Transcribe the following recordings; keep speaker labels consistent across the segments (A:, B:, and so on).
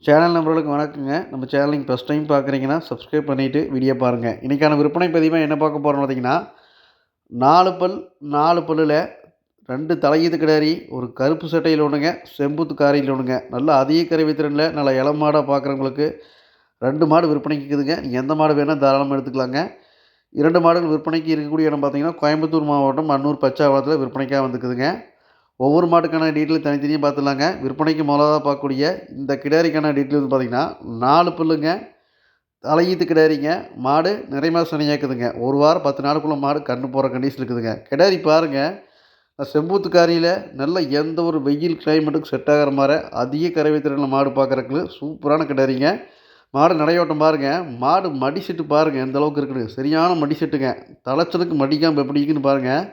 A: Channel நம்பர்களுக்கு வணக்கங்க. நம்ம channel நீங்கள் ஃபஸ்ட் டைம் பார்க்குறீங்கன்னா சப்ஸ்கிரைப் பண்ணிவிட்டு வீடியோ பாருங்கள். இன்றைக்கான விற்பனை பதிவாக என்ன பார்க்க போகிறோம்னு பார்த்தீங்கன்னா, 4 பல்லில் 2 தலையீத்து கிடாரி, ஒரு கருப்பு சட்டையில் ஒன்றுங்க, செம்பூத்து காரியில் ஒன்றுங்க. நல்லா அதிக கறவை திறனில் நல்லா இளம் மாடாக பார்க்குறவங்களுக்கு 2 மாடு விற்பனைக்கு இருக்குதுங்க. நீங்கள் எந்த மாடு வேணால் தாராளமாக எடுத்துக்கலாங்க. 2 மாடுகள் விற்பனைக்கு இருக்கக்கூடிய இடம் பார்த்தீங்கன்னா, கோயம்புத்தூர் மாவட்டம் அன்னூர் பச்சாவரத்தில் விற்பனைக்காக வந்துக்குதுங்க. ஒவ்வொரு மாட்டுக்கான டீட்டெயில் தனித்தனியாக பார்த்துலாங்க. விற்பனைக்கு முதலாவதா பார்க்கக்கூடிய இந்த கிடாரிக்கான டீட்டெயில் வந்து பார்த்திங்கன்னா, 4 பல்லுங்க, தலையீத்து கிடாரிங்க. மாடு நிறைய சனையாக இருக்குதுங்க. ஒரு வாரம் 10 நாளுக்குள்ளே மாடு கன்று போகிற கண்டிஷன் இருக்குதுங்க. கிடாரி பாருங்கள், செம்பூத்து காரியில் நல்ல எந்த ஒரு வெயில் கிளைமேட்டுக்கு செட் ஆகிற மாதிரி அதிக கறவை திறனில் மாடு பார்க்குறக்கு சூப்பரான கிடாரிங்க. மாடு நடையோட்டம் பாருங்கள், மாடு மடி செட்டு பாருங்கள் எந்த அளவுக்கு இருக்குது. சரியான மடி செட்டுங்க. தலைச்சலுக்கு மடிக்காமல் எப்படி இருக்குன்னு பாருங்கள்.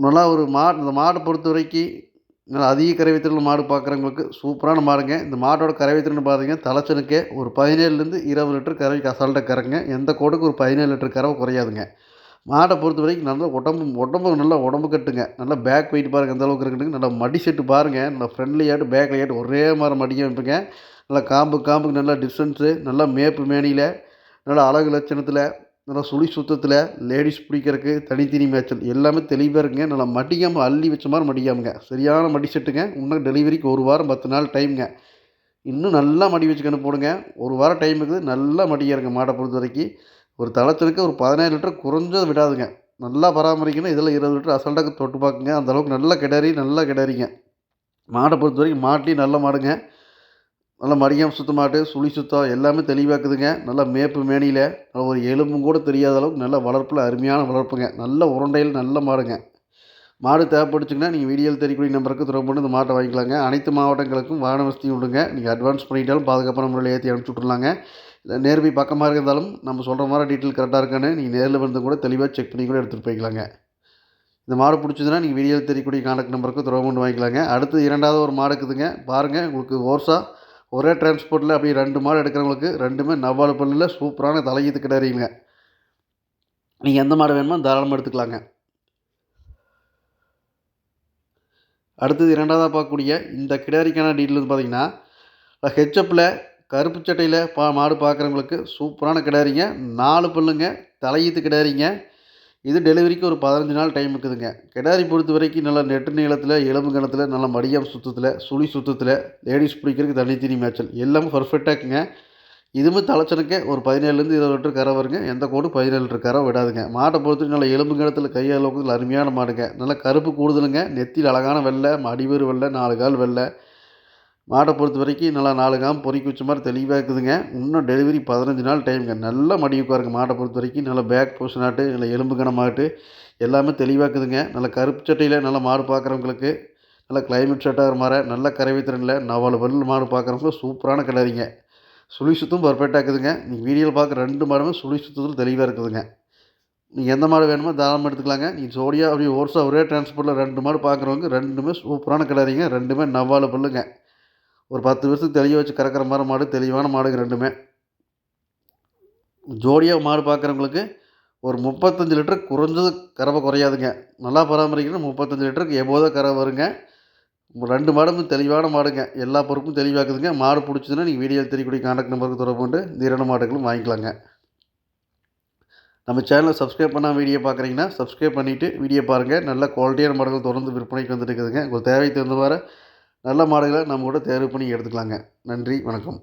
A: நல்லா ஒரு இந்த மாடை பொறுத்த வரைக்கும் நல்லா அதிக கறவைத்திறன் மாடு பார்க்குறவங்களுக்கு சூப்பரான மாடுங்க. இந்த மாட்டோட கறவைத்திறன் பார்த்தீங்கன்னா, தலைச்சனுக்கே ஒரு 17லேருந்து 20 லிட்டர் கறவைக்கு அசால்ட்டாக கறக்குங்க. எந்த கோடுக்கு ஒரு 17 லிட்டர் கறவை குறையாதுங்க. மாடை பொறுத்த வரைக்கும் நல்லா உடம்பு நல்லா உடம்பு கட்டுங்க. நல்லா பேக் வெயிட் பாருங்கள் எந்த அளவுக்கு இருக்குதுங்க. நல்லா மடி செட்டு பாருங்கள், நல்லா ஃப்ரண்ட்லியாட்டு பேக்லையாட்டு ஒரே மாதிரி மடிக்க வைப்புங்க. நல்லா காம்புக்கு நல்லா டிஸ்டன்ஸு, நல்லா மேப்பு மேனியில், நல்லா அழகு லட்சணத்தில், நல்லா சுழி சுத்தத்தில், லேடிஸ் பிடிக்கிறதுக்கு தனித்தனி மேய்ச்சல் எல்லாமே தெளிவாக இருக்குங்க. நல்லா மடிக்காமல் அள்ளி வச்ச மாதிரி மடிக்காமுங்க. சரியான மடி செட்டுங்க. இன்னும் டெலிவரிக்கு 1 வாரம் 10 நாள் டைமுங்க. இன்னும் நல்லா மடி வச்சுக்கணும் போடுங்க. 1 வாரம் டைம் இருக்குது. நல்லா மடியாக இருங்க. மாடை பொறுத்த வரைக்கும் ஒரு தளத்திற்கு ஒரு 17 லிட்டர் குறைஞ்சது விடாதுங்க. நல்லா பராமரிக்கணும். இதில் 20 லிட்டர் அசால்ட்டாக தொட்டு பார்க்குங்க. அந்தளவுக்கு நல்ல நல்லா கிடாரிங்க. மாடை பொறுத்த வரைக்கும் மாட்லேயும் நல்ல மாடுங்க. நல்லா மடியாமல் சுத்த மாட்டு, சுழி சுத்தம் எல்லாமே தெளிவாக்குதுங்க. நல்லா மேப்பு மேனியில் ஒரு எலும்பும் கூட தெரியாத அளவுக்கு நல்ல வளர்ப்பில் அருமையான வளர்ப்புங்க. நல்ல உருண்டையில் நல்ல மாடுங்க. மாடு தேவைப்பட்டுச்சுங்கன்னா நீங்கள் வீடியோவில் தெரியக்கூடிய நம்பருக்கு தொடர்பு பண்ணி இந்த மாட்டை வாங்கிக்கலாங்க. அனைத்து மாவட்டங்களுக்கும் வாகன வசதி உண்டுங்க. நீங்கள் அட்வான்ஸ் பண்ணிட்டாலும் பாதுகாப்பான முறையில் ஏற்றி அனுப்பிச்சி விட்ருலாங்க. இல்லை நேர்மை பக்கமாக இருந்தாலும் நம்ம சொல்கிற மாதிரி டீட்டெயில் கரெக்டாக இருக்கான்னு நீங்கள் நேரில் வந்து கூட தெளிவாக செக் பண்ணி கூட எடுத்துகிட்டு போய்க்கலாங்க. இந்த மாடு பிடிச்சதுன்னா நீங்கள் வீடியோவில் தெரியக்கூடிய கான்டாக்ட் நம்பருக்கு தொடர்பு கொண்டு வாங்கிக்கலாங்க. அடுத்து 2வது ஒரு மாடு இருக்குதுங்க. பாருங்கள், உங்களுக்கு ஒரே டிரான்ஸ்போர்ட்டில் அப்படி 2 மாடு எடுக்கிறவங்களுக்கு 2மே நவ்வாறு பல்லில் சூப்பரான தலையீத்து கிடாரிங்க. நீங்கள் எந்த மாடு வேணுமோ தாராளமாக எடுத்துக்கலாங்க. அடுத்தது 2வதாக பார்க்கக்கூடிய இந்த கிடாரிக்கான டீட்டெயில் வந்து பார்த்திங்கன்னா, ஹெச்எப்பில் கருப்பு சட்டையில் மாடு பார்க்குறவங்களுக்கு சூப்பரான கிடாரிங்க. 4 பல்லுங்க, தலையீத்து கிடாரிங்க. இது டெலிவரிக்கு ஒரு 15 நாள் டைம் இருக்குதுங்க. கிடாரி பொறுத்த வரைக்கும் நல்லா நெட்டு நீளத்தில், எலும்பு கணத்தில், நல்லா மடியாம் சுத்தத்தில், சுழி சுத்தத்தில், லேடிஸ் பிடிக்கிறதுக்கு தனித்தனி மேய்ச்சல் எல்லாமே பர்ஃபெக்டாக இருக்குங்க. இதுவுமே தலைச்சனுக்கே ஒரு 17லேருந்து 20 லிட்டர் கரை வருங்க. எந்த கோடும் 17 லிட்டர் கரை விடாதுங்க. மாட்டை பொறுத்து நல்லா எலும்பு கணத்தில் கையாளவுக்கு அருமையான மாடுங்க. நல்லா கருப்பு கூடுதலுங்க. நெத்தியில் அழகான வெள்ளை, அடிவேறு வெள்ளை, 4 கால் வெள்ளை. மாட்டை பொறுத்த வரைக்கும் நல்லா 4 காம்பு பொறிக்கி வச்ச மாதிரி தெளிவாக இருக்குதுங்க. இன்னும் டெலிவரி 15 நாள் டைமுங்க. நல்லா மடி உட்காருங்க. மாட்டை பொறுத்த வரைக்கும் நல்லா பேக் போர்ஷனாட்டு, நல்லா எலும்பு கனமாட்டு எல்லாமே தெளிவாக இருக்குதுங்க. நல்லா கருப்பு சட்டையில் நல்லா மாடு பார்க்குறவங்களுக்கு நல்லா கிளைமேட் செட் ஆகிற மாதிரி நல்ல கறவை திறனில் 4 பல்லு மாடு பார்க்குறவங்க சூப்பரான கிடாரிங்க. சுழி சுத்தம் பர்ஃபெக்டாக இருக்குதுங்க. நீங்கள் வீடியோவில் பார்க்குற 2 மாடுமே சுழி சுத்தத்தில் தெளிவாக இருக்குதுங்க. நீங்கள் எந்த மாடு வேணுமோ தாராளமாக எடுத்துக்கலாங்க. நீங்கள் ஜோடியாக அப்படியே ஒரே டிரான்ஸ்போர்ட்டில் 2 மாடு பார்க்குறவங்க 2மே சூப்பரான கிடாரிங்க. 2மே 4 பல்லுங்க. ஒரு 10 வருஷத்துக்கு தெளிவாக வச்சு கறக்கிற மாதிரி மாடு, தெளிவான மாடுங்க 2மே. ஜோடியாக மாடு பார்க்குறவங்களுக்கு ஒரு 35 லிட்டர் குறைஞ்சது கறவை குறையாதுங்க. நல்லா பராமரிக்கணும் 35 லிட்டருக்கு எபோதான் கறவை வருங்க. 2 மாடும் தெளிவான மாடுங்க. எல்லா பொறுப்பும் தெளிவாக்குதுங்க. மாடு பிடிச்சதுன்னா நீங்கள் வீடியோவில் தெரியக்கூடிய கான்டாக்ட் நம்பருக்கு தொடர்பு கொண்டு இந்த 2 மாடுகளும் வாங்கிக்கலாங்க. நம்ம சேனலை சப்ஸ்கிரைப் பண்ணால் வீடியோ பார்க்குறீங்கன்னா சப்ஸ்கிரைப் பண்ணிவிட்டு வீடியோ பாருங்கள். நல்ல குவாலிட்டியான மாடுகள் தொடர்ந்து விற்பனைக்கு வந்துட்டு இருக்குதுங்க. உங்களுக்கு தேவைக்கு தகுந்த மாதிரி நல்ல மாடுகளை நம்ம கூட தேர்வு பண்ணி எடுத்துக்கலாங்க. நன்றி, வணக்கம்.